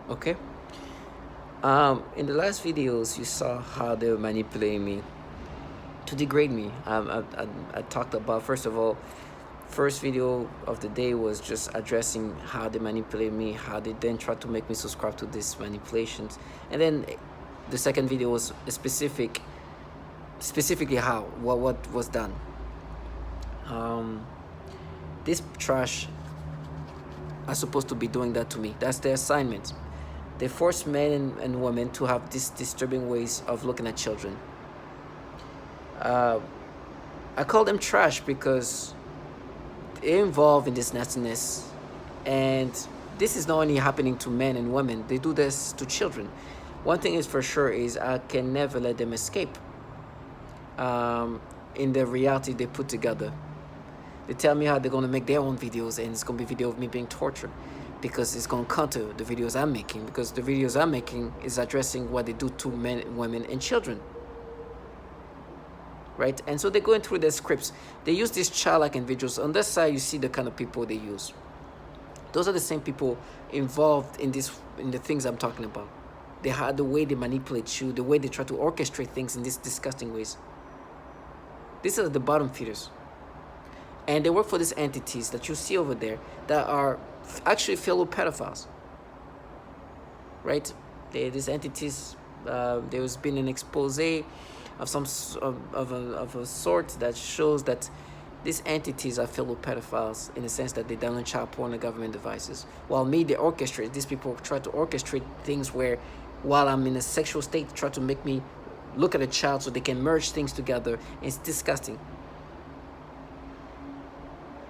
Okay. In the last videos, you saw how they were manipulating me to degrade me. I talked about, first of all, first video of the day was just addressing how they manipulate me, how they then try to make me subscribe to these manipulations, and then the second video was specifically how what was done. This trash are supposed to be doing that to me. That's their assignment. They force men and women to have these disturbing ways of looking at children. I call them trash because they're involved in this nastiness, and this is not only happening to men and women. They do this to children. One thing is for sure is I can never let them escape in the reality they put together. They tell me how they're going to make their own videos, and it's going to be a video of me being tortured because it's going to counter the videos I'm making, because the videos I'm making is addressing what they do to men, women, and children. Right? And so they're going through their scripts. They use these childlike individuals. On this side, you see the kind of people they use. Those are the same people involved in the things I'm talking about. They have the way they manipulate you, the way they try to orchestrate things in these disgusting ways. These are the bottom feeders. And they work for these entities that you see over there that are actually fellow pedophiles. Right? These entities, there's been an expose of some of a sort that shows that these entities are fellow pedophiles in the sense that they download child porn on government devices. While me, they orchestrate. These people try to orchestrate things where, while I'm in a sexual state, try to make me look at a child so they can merge things together. It's disgusting.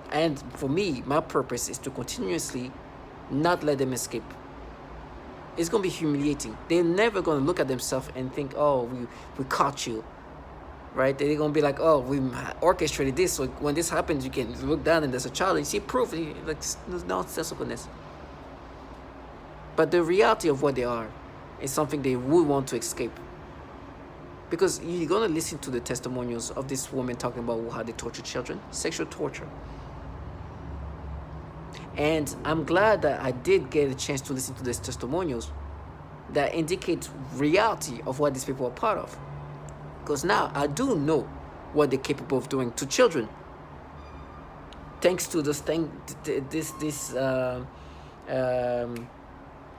And for me, my purpose is to continuously not let them escape. It's going to be humiliating. They're never going to look at themselves and think, oh, we caught you. Right? They're going to be like, oh, we orchestrated this. So when this happens, you can look down and there's a child and you see proof. Like, there's nonsensicalness. But the reality of what they are is something they would want to escape. Because you're going to listen to the testimonials of this woman talking about how they torture children. Sexual torture. And I'm glad that I did get a chance to listen to these testimonials that indicate reality of what these people are part of. Because now I do know what they're capable of doing to children. Thanks to this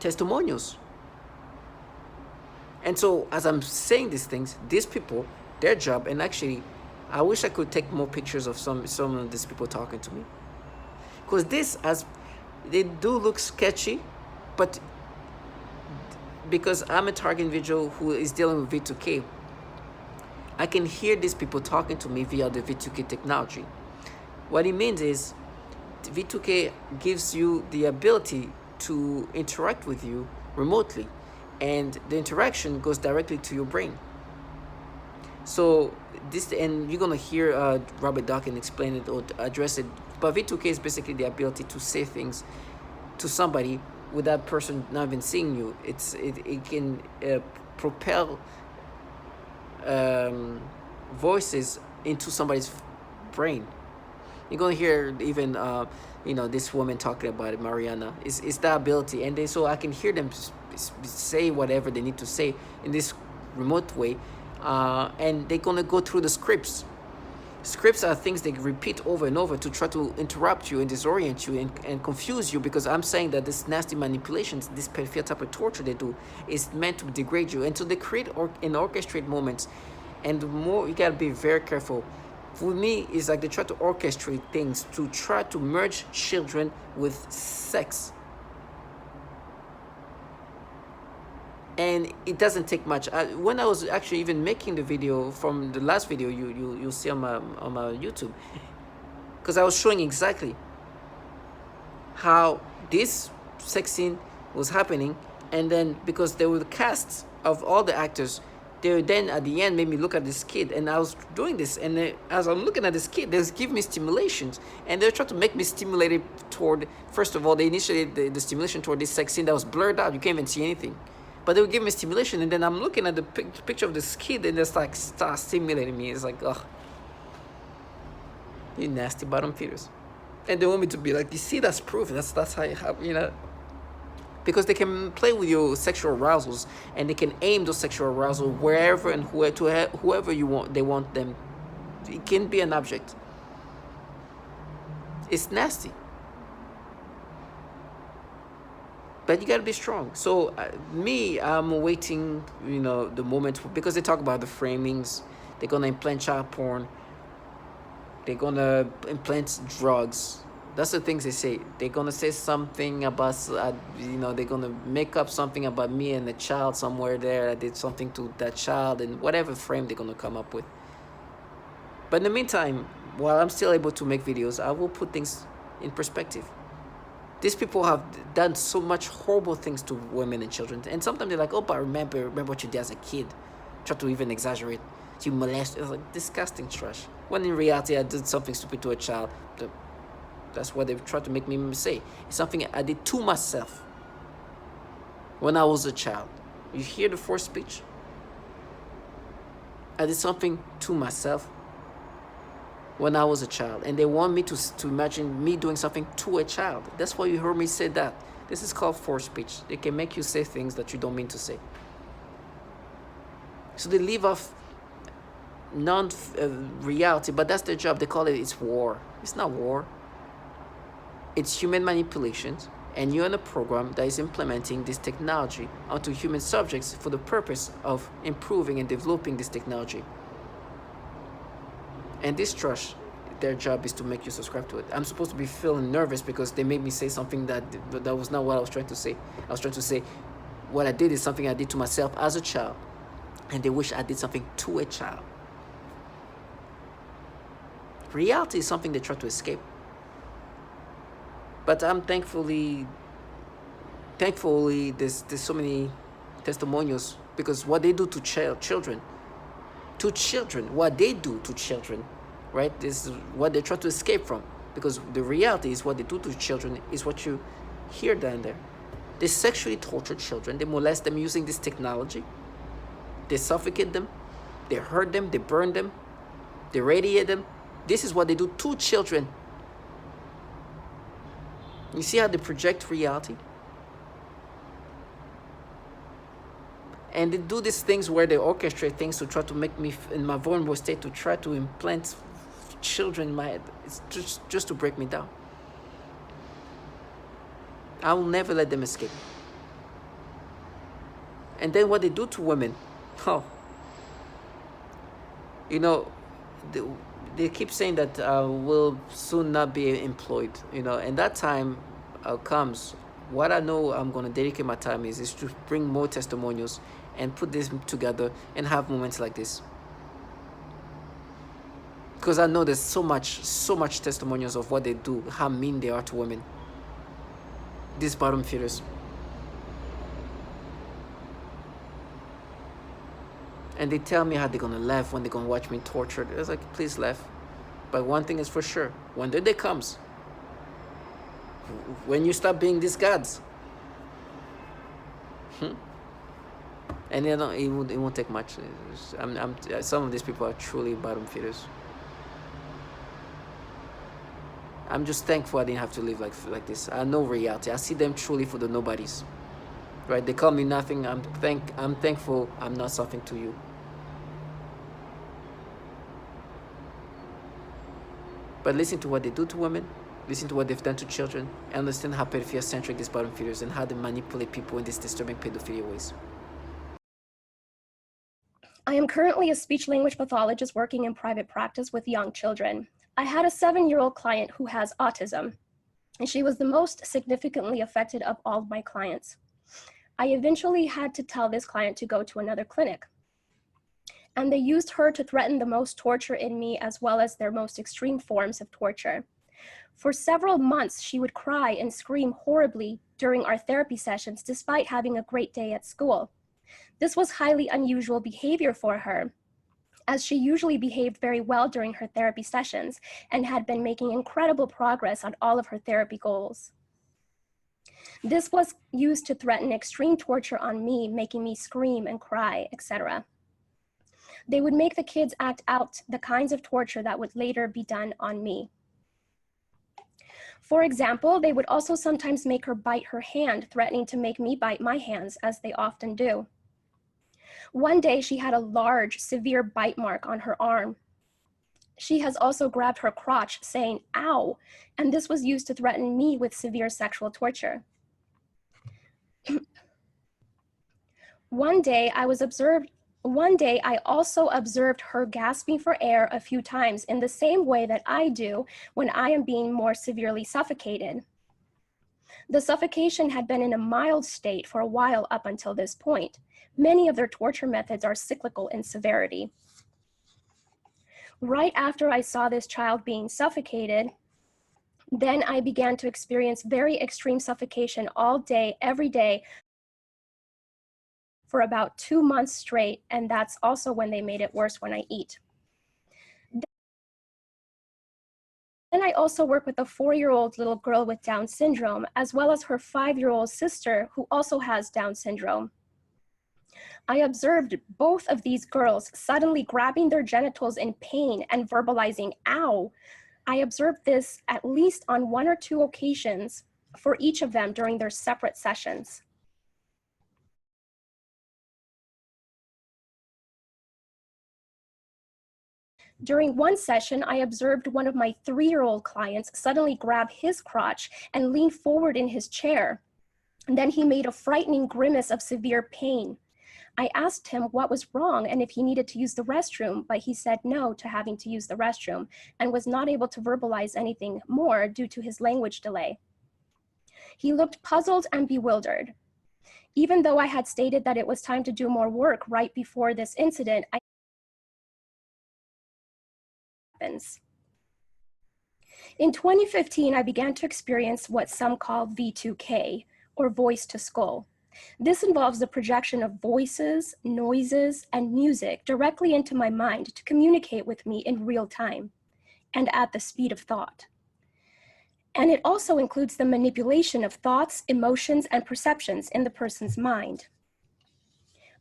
testimonials. And so as I'm saying these things, these people, their job, and actually, I wish I could take more pictures of some of these people talking to me. Because they do look sketchy, but because I'm a target individual who is dealing with V2K, I can hear these people talking to me via the V2K technology. What it means is V2K gives you the ability to interact with you remotely, and the interaction goes directly to your brain. So and you're gonna hear Robert Dawkins explain it or address it. But V2K is basically the ability to say things to somebody with that person not even seeing you. It can propel voices into somebody's brain. You're gonna hear even this woman talking about it, Mariana. It's that ability, and so I can hear them say whatever they need to say in this remote way, and they're gonna go through the scripts. Scripts are things they repeat over and over to try to interrupt you and disorient you and confuse you, because I'm saying that this nasty manipulations, this pedophilia type of torture they do, is meant to degrade you. And so they create and orchestrate moments. And the more, you gotta be very careful. For me, it's like they try to orchestrate things to try to merge children with sex. And it doesn't take much. When I was actually even making the video from the last video you'll see on my YouTube, because I was showing exactly how this sex scene was happening, and then because there were the casts of all the actors, they then at the end made me look at this kid, and I was doing this, and as I'm looking at this kid, they give me stimulations, and they're trying to make me stimulated toward, first of all, they initiated the stimulation toward this sex scene that was blurred out. You can't even see anything. But they would give me stimulation, and then I'm looking at the picture of this kid, and it's like start stimulating me. It's like, ugh, you nasty bottom feeders. And they want me to be like, you see, that's proof. That's how you have, because they can play with your sexual arousals, and they can aim those sexual arousal wherever and whoever you want. They want them. It can be an object. It's nasty. But you gotta be strong. So I'm waiting, the moment because they talk about the framings. They're gonna implant child porn. They're gonna implant drugs. That's the things they say. They're gonna say something about, they're gonna make up something about me and the child somewhere there. I did something to that child, and whatever frame they're gonna come up with. But in the meantime, while I'm still able to make videos, I will put things in perspective. These people have done so much horrible things to women and children, and sometimes they're like, "Oh, but remember what you did as a kid." Try to even exaggerate. You molest. It's like disgusting trash. When in reality, I did something stupid to a child. That's what they've tried to make me say. It's something I did to myself when I was a child. You hear the forced speech? I did something to myself when I was a child, and they want me to imagine me doing something to a child. That's why you heard me say that. This is called forced speech. They can make you say things that you don't mean to say. So they leave off non-reality, but that's their job. They call it's war. It's not war. It's human manipulations, and you're in a program that is implementing this technology onto human subjects for the purpose of improving and developing this technology. And this trash, their job is to make you subscribe to it. I'm supposed to be feeling nervous because they made me say something that was not what I was trying to say. I was trying to say what I did is something I did to myself as a child, and they wish I did something to a child. Reality is something they try to escape. But I'm thankfully there's so many testimonials, because what they do to children, what they do to children, right? This is what they try to escape from, because the reality is what they do to children is what you hear down there. They sexually torture children. They molest them using this technology. They suffocate them. They hurt them. They burn them. They radiate them. This is what they do to children. You see how they project reality? And they do these things where they orchestrate things to try to make me in my vulnerable state, to try to implant children in my head. It's just to break me down. I will never let them escape. And then what they do to women, they keep saying that will soon not be employed, and that time comes. What I know I'm going to dedicate my time is to bring more testimonials and put this together and have moments like this. Because I know there's so much testimonials of what they do, how mean they are to women. These bottom feeders. And they tell me how they're going to laugh when they're going to watch me tortured. It's like, please laugh. But one thing is for sure, when the day comes, when you stop being these gods, and it won't take much. Some of these people are truly bottom feeders. I'm just thankful I didn't have to live like this. I know reality. I see them truly for the nobodies. Right? They call me nothing. I'm thankful I'm not something to you. But listen to what they do to women. Listen to what they've done to children. And understand how pedophilia-centric these bottom feeders and how they manipulate people in these disturbing pedophilia ways. I am currently a speech-language pathologist working in private practice with young children. I had a 7-year-old client who has autism, and she was the most significantly affected of all of my clients. I eventually had to tell this client to go to another clinic. And they used her to threaten the most torture in me, as well as their most extreme forms of torture. For several months, she would cry and scream horribly during our therapy sessions, despite having a great day at school. This was highly unusual behavior for her, as she usually behaved very well during her therapy sessions and had been making incredible progress on all of her therapy goals. This was used to threaten extreme torture on me, making me scream and cry, etc. They would make the kids act out the kinds of torture that would later be done on me. For example, they would also sometimes make her bite her hand, threatening to make me bite my hands, as they often do. One day, she had a large, severe bite mark on her arm. She has also grabbed her crotch, saying, "Ow," and this was used to threaten me with severe sexual torture. One day, I also observed her gasping for air a few times in the same way that I do when I am being more severely suffocated. The suffocation had been in a mild state for a while up until this point. Many of their torture methods are cyclical in severity. Right after I saw this child being suffocated, then I began to experience very extreme suffocation all day, every day, for about 2 months straight, and that's also when they made it worse when I eat. Then I also work with a 4-year-old little girl with Down syndrome, as well as her 5-year-old sister who also has Down syndrome. I observed both of these girls suddenly grabbing their genitals in pain and verbalizing, "Ow." I observed this at least on 1 or 2 occasions for each of them during their separate sessions. During one session, I observed one of my 3-year-old clients suddenly grab his crotch and lean forward in his chair. And then he made a frightening grimace of severe pain. I asked him what was wrong and if he needed to use the restroom, but he said no to having to use the restroom and was not able to verbalize anything more due to his language delay. He looked puzzled and bewildered. Even though I had stated that it was time to do more work right before this incident, in 2015, I began to experience what some call V2K, or voice to skull. This involves the projection of voices, noises, and music directly into my mind to communicate with me in real time and at the speed of thought. And it also includes the manipulation of thoughts, emotions, and perceptions in the person's mind.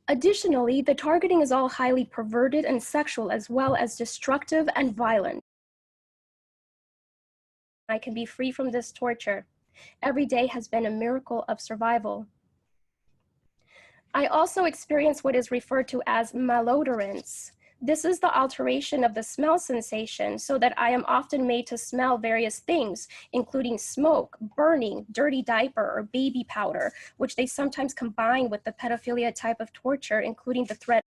Additionally, the targeting is all highly perverted and sexual, as well as destructive and violent. I can be free from this torture. Every day has been a miracle of survival. I also experience what is referred to as malodorance. This is the alteration of the smell sensation so that I am often made to smell various things, including smoke, burning, dirty diaper, or baby powder, which they sometimes combine with the pedophilia type of torture, including the threat.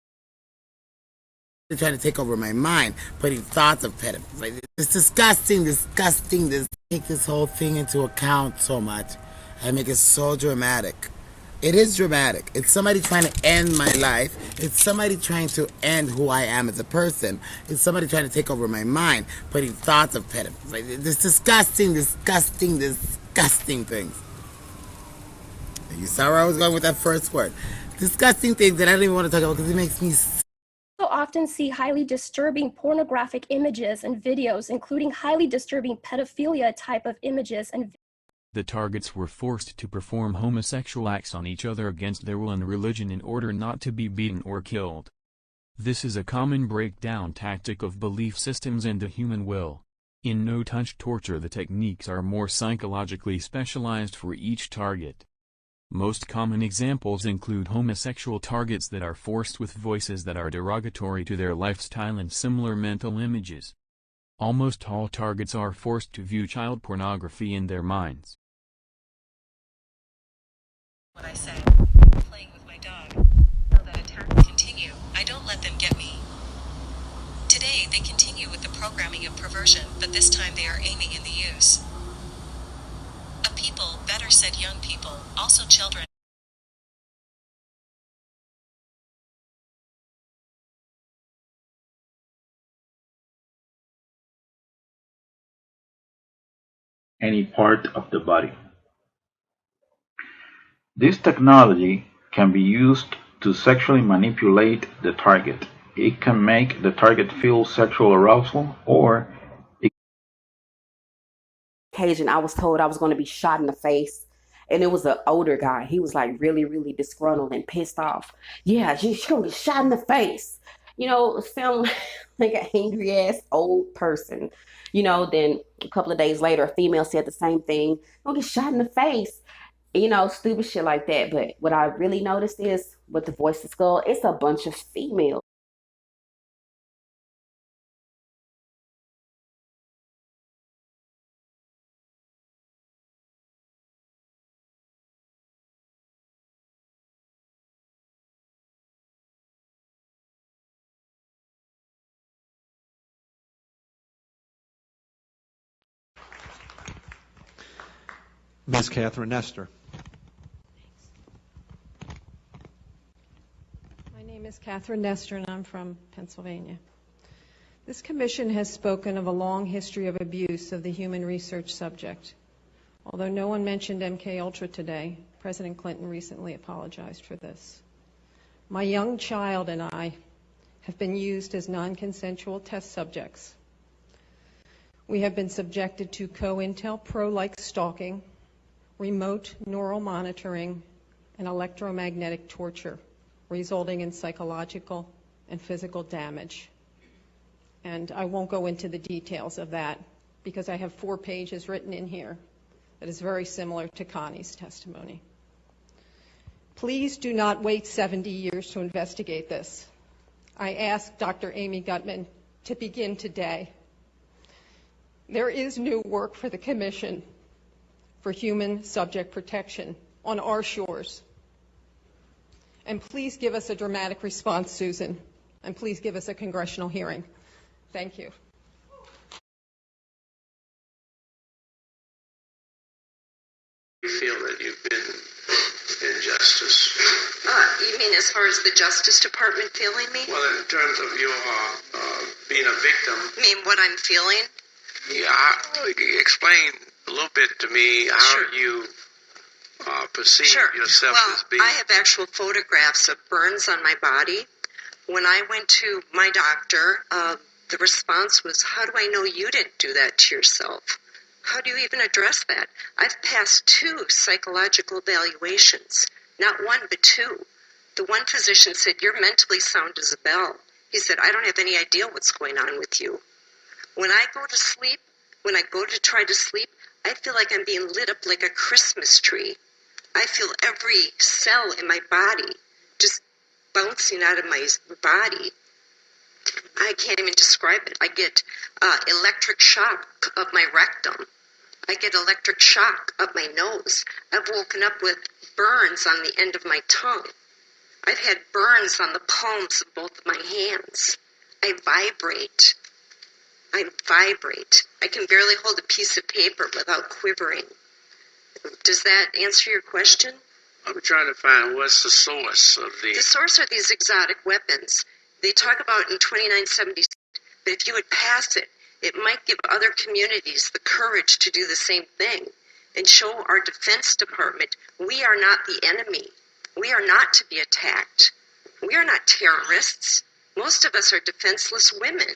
They're trying to take over my mind, putting thoughts of pedophilia. It's disgusting. Take this whole thing into account so much. I make it so dramatic. It is dramatic. It's somebody trying to end my life. It's somebody trying to end who I am as a person. It's somebody trying to take over my mind, putting thoughts of pedophilia. This disgusting things. You saw where I was going with that first word. Disgusting things that I don't even want to talk about because it makes me often see highly disturbing pornographic images and videos, including highly disturbing pedophilia type of images and The targets were forced to perform homosexual acts on each other against their will and religion in order not to be beaten or killed. This is a common breakdown tactic of belief systems and the human will. In no-touch torture, the techniques are more psychologically specialized for each target. Most common examples include homosexual targets that are forced with voices that are derogatory to their lifestyle and similar mental images. Almost all targets are forced to view child pornography in their minds. What I say, playing with my dog. Now that attacks continue, I don't let them get me. Today they continue with the programming of perversion, but this time they are aiming in the use. A people, better said young people, also children. Any part of the body. This technology can be used to sexually manipulate the target. It can make the target feel sexual arousal, or occasion I was told I was going to be shot in the face, and it was an older guy. He was like really, really disgruntled and pissed off. Yeah, she's going to get shot in the face. sound like an angry ass old person. Then a couple of days later, a female said the same thing. Don't get shot in the face. Stupid shit like that. But what I really noticed is with the Voice of Skull, it's a bunch of females. Ms. Catherine Nestor. My name is Catherine Nestor, and I'm from Pennsylvania. This commission has spoken of a long history of abuse of the human research subject. Although no one mentioned MKUltra today, President Clinton recently apologized for this. My young child and I have been used as non-consensual test subjects. We have been subjected to COINTELPRO-like stalking, remote neural monitoring, and electromagnetic torture, resulting in psychological and physical damage. And I won't go into the details of that because I have 4 pages written in here that is very similar to Connie's testimony. Please do not wait 70 years to investigate this. I ask Dr. Amy Gutman to begin today. There is new work for the Commission for Human Subject Protection on our shores. And please give us a dramatic response, Susan, and please give us a congressional hearing. Thank you. You feel that you've been injustice? You mean as far as the Justice Department feeling me? Well, in terms of your being a victim. You mean what I'm feeling? Yeah, explain a little bit to me how Sure. you perceive yourself as being. I have actual photographs of burns on my body. When I went to my doctor, the response was, how do I know you didn't do that to yourself? How do you even address that? I've passed 2 psychological evaluations, not 1, but 2. The one physician said, you're mentally sound as a bell. He said, I don't have any idea what's going on with you. When I go to sleep, when I go to try to sleep, I feel like I'm being lit up like a Christmas tree. I feel every cell in my body just bouncing out of my body. I can't even describe it. I get electric shock of my rectum. I get electric shock up my nose. I've woken up with burns on the end of my tongue. I've had burns on the palms of both of my hands. I vibrate. I can barely hold a piece of paper without quivering. Does that answer your question? I'm trying to find what's the source of the... The source are these exotic weapons. They talk about in 2976, but if you would pass it, it might give other communities the courage to do the same thing and show our Defense Department we are not the enemy. We are not to be attacked. We are not terrorists. Most of us are defenseless women.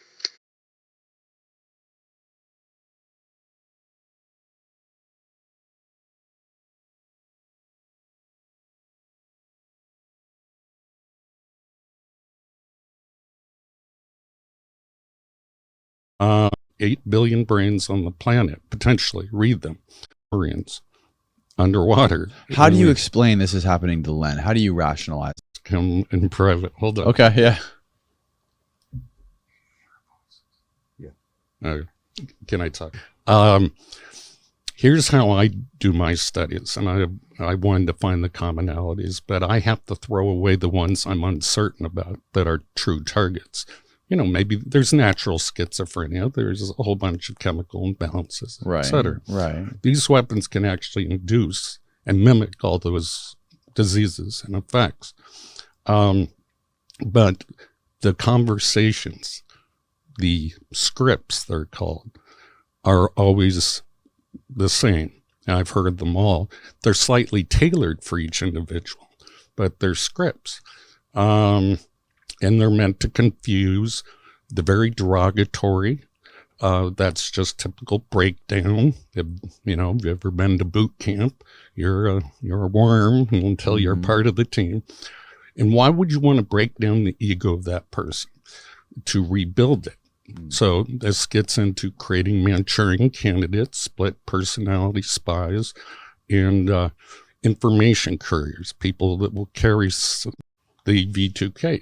Uh, 8 billion brains on the planet, potentially. Read them. Marines. Underwater. How do you explain this is happening to Len? How do you rationalize it? Him in private. Hold on. Okay, yeah. Can I talk? Here's how I do my studies, and I wanted to find the commonalities, but I have to throw away the ones I'm uncertain about that are true targets. Maybe there's natural schizophrenia, there's a whole bunch of chemical imbalances, et cetera. Right. These weapons can actually induce and mimic all those diseases and effects. But the conversations, the scripts, they're called, are always the same. And I've heard them all. They're slightly tailored for each individual, but they're scripts. And they're meant to confuse the very derogatory. That's just typical breakdown. Have you ever been to boot camp? You're a worm until you're part of the team. And why would you want to break down the ego of that person? to rebuild it. So this gets into creating Manchurian candidates, split personality spies, and information couriers, people that will carry the V2K.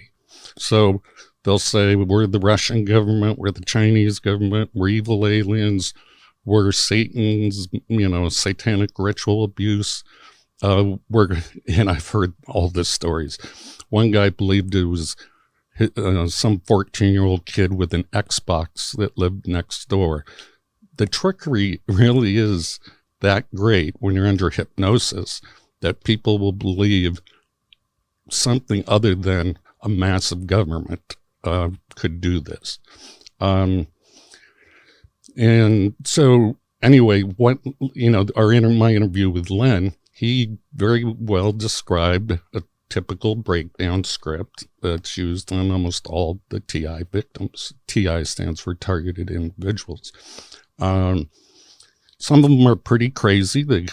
So they'll say, we're the Russian government, we're the Chinese government, we're evil aliens, we're Satan's, satanic ritual abuse. And I've heard all these stories. One guy believed it was some 14-year-old kid with an Xbox that lived next door. The trickery really is that great when you're under hypnosis that people will believe something other than a massive government could do this. And so anyway, my interview with Len, he very well described a typical breakdown script that's used on almost all the TI victims. TI stands for targeted individuals. Some of them are pretty crazy. They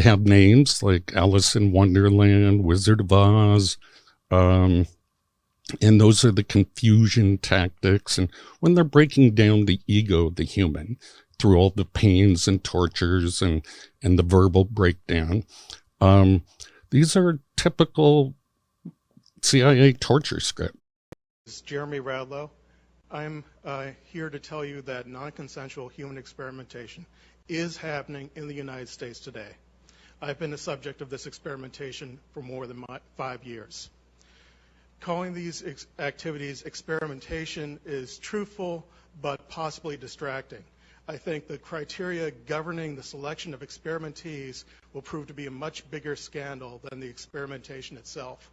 have names like Alice in Wonderland, Wizard of Oz, and those are the confusion tactics. And when they're breaking down the ego of the human through all the pains and tortures and the verbal breakdown, these are typical CIA torture script. This is Jeremy Radlow. I'm here to tell you that non-consensual human experimentation is happening in the United States today. I've been the subject of this experimentation for more than 5 years. Calling these activities experimentation is truthful but possibly distracting. I think the criteria governing the selection of experimentees will prove to be a much bigger scandal than the experimentation itself.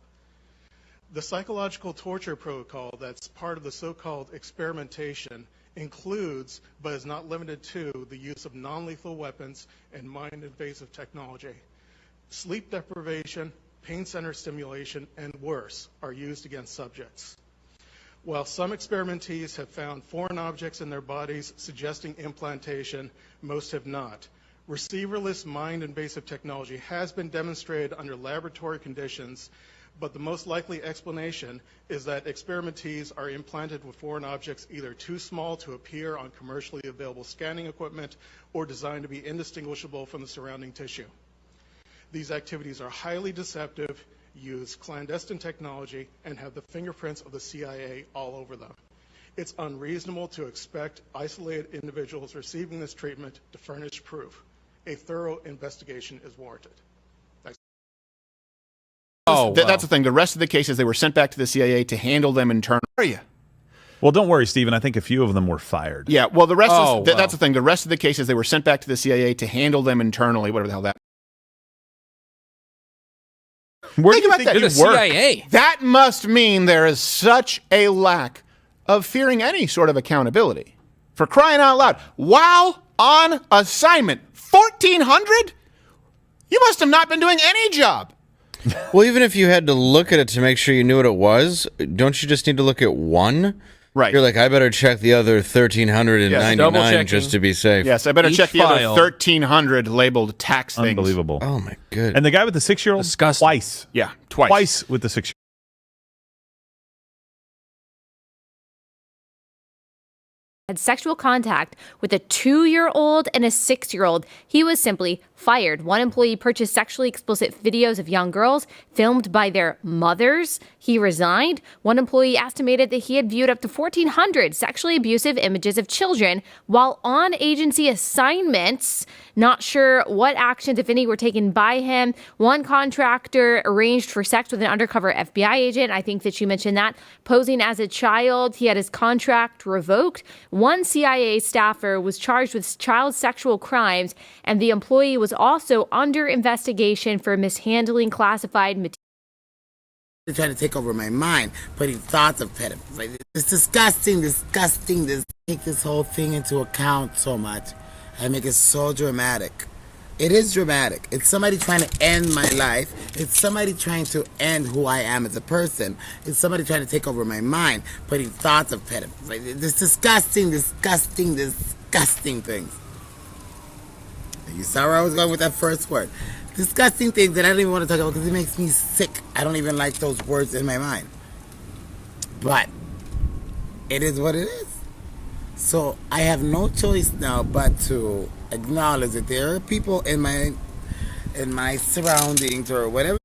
The psychological torture protocol that's part of the so-called experimentation includes, but is not limited to, the use of non-lethal weapons and mind-invasive technology. Sleep deprivation, pain center stimulation, and worse are used against subjects. While some experimentees have found foreign objects in their bodies suggesting implantation, most have not. Receiverless mind-invasive technology has been demonstrated under laboratory conditions, but the most likely explanation is that experimentees are implanted with foreign objects either too small to appear on commercially available scanning equipment or designed to be indistinguishable from the surrounding tissue. These activities are highly deceptive, use clandestine technology, and have the fingerprints of the CIA all over them. It's unreasonable to expect isolated individuals receiving this treatment to furnish proof. A thorough investigation is warranted. That's the thing. The rest of the cases, they were sent back to the CIA to handle them internally. Where are you? Well, don't worry, Stephen. I think a few of them were fired. Yeah, well, the rest that's the thing. The rest of the cases, they were sent back to the CIA to handle them internally, whatever the hell that. Where do you think you work? CIA. That must mean there is such a lack of fearing any sort of accountability. For crying out loud, while on assignment, 1,400? You must have not been doing any job. Well, even if you had to look at it to make sure you knew what it was, don't you just need to look at one? Right. You're like, I better check the other 1,399 just to be safe. Yes, I better check the other 1,300 labeled tax things. Unbelievable. Oh, my goodness. And the guy with the 6-year-old? Disgusting. Twice. Yeah, twice. Twice with the 6-year-old. Had sexual contact with a 2-year-old and a 6-year-old. He was simply fired. One employee purchased sexually explicit videos of young girls filmed by their mothers. He resigned. One employee estimated that he had viewed up to 1,400 sexually abusive images of children while on agency assignments. Not sure what actions, if any, were taken by him. One contractor arranged for sex with an undercover FBI agent. I think that you mentioned that. Posing as a child, he had his contract revoked. One CIA staffer was charged with child sexual crimes, and the employee was also under investigation for mishandling classified material. They're trying to take over my mind, putting thoughts of pedophilia. It's disgusting. They take this whole thing into account so much and make it so dramatic. It is dramatic. It's somebody trying to end my life. It's somebody trying to end who I am as a person. It's somebody trying to take over my mind, putting thoughts of pedophilia. This disgusting things. You saw where I was going with that first word. Disgusting things that I don't even want to talk about because it makes me sick. I don't even like those words in my mind. But it is what it is. So I have no choice now but to acknowledge that there are people in my surroundings or whatever